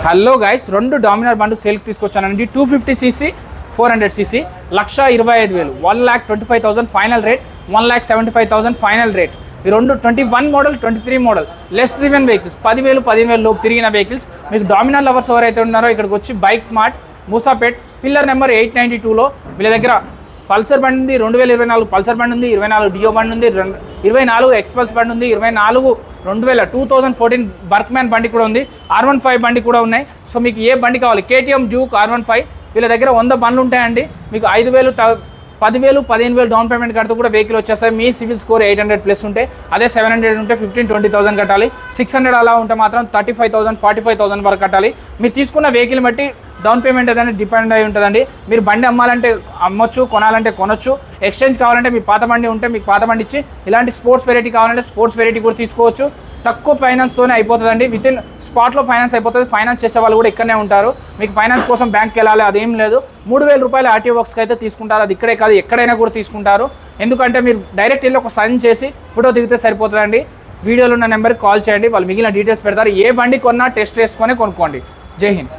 Hello guys, రెండు Dominar బండ్లు సేల్కి తీసుకొచ్చానండి. 250cc 400cc 1,25,000 1,25,000 final rate, 1,75,000 final rate. ఈ రెండు 21 model 23 model less driven vehicles, 10,000 లోపు తిరిగిన వెహికల్స్. మీకు డామినార్ లవర్స్ ఎవరైతే ఉన్నారో ఇక్కడికి వచ్చి bike smart Moosapet pillar number 892లో వీళ్ళ దగ్గర పల్సర్ బండి ఉంది, 2024 పల్సర్ బండి ఉంది, 24 డియో బండి ఉంది, 24 ఎక్స్పల్స్ బండి ఉంది, 2014 బర్క్మ్యాన్ బండి కూడా ఉంది, R15 బండి కూడా ఉన్నాయి. సో మీకు ఏ బండి కావాలి, KTM డ్యూక్ R15 వీళ్ళ దగ్గర 100 బండ్లు ఉంటాయండి. మీకు 5,000 10,000 15,000 డౌన్ పేమెంట్ కడితే కూడా వెహికల్ వచ్చేస్తాయి. మీ సివిల్ స్కోర్ 800+ ఉంటే, అదే 700 ఉంటే 15,000-20,000 కట్టాలి. 600 అలా ఉంటే మాత్రం 35,000 45,000 వరకు కట్టాలి. మీరు తీసుకున్న వెహికల్ బట్టి డౌన్ పేమెంట్ ఏదైనా డిపెండ్ అయి ఉంటుందండి. మీరు బండి అమ్మాలంటే అమ్మొచ్చు, కొనాలంటే కొనొచ్చు. ఎక్స్చేంజ్ కావాలంటే మీ పాత బండి ఉంటే మీకు పాత బండి ఇచ్చి, ఇలాంటి స్పోర్ట్స్ వెరైటీ కావాలంటే స్పోర్ట్స్ వెరైటీ కూడా తీసుకోవచ్చు. తక్కువ ఫైనాన్స్తోనే అయిపోతుందండి. వితిన్ స్పాట్లో ఫైనాన్స్ అయిపోతుంది. ఫైనాన్స్ చేసే వాళ్ళు కూడా ఇక్కడనే ఉంటారు. మీకు ఫైనాన్స్ కోసం బ్యాంక్కి వెళ్ళాలి అదేం లేదు. 3,000 రూపాయలు ఆర్టీఓ వర్క్స్కి అయితే తీసుకుంటారు. అది ఇక్కడే కాదు ఎక్కడైనా కూడా తీసుకుంటారు. ఎందుకంటే మీరు డైరెక్ట్ వెళ్ళి ఒక సైన్ చేసి ఫోటో దిగితే సరిపోతుందండి. వీడియోలో ఉన్న నెంబర్కి కాల్ చేయండి, వాళ్ళు మిగిలిన డీటెయిల్స్ పెడతారు. ఏ బండి కొన్నా టెస్ట్ చేసుకొని కొనుక్కోండి. జై హింద్.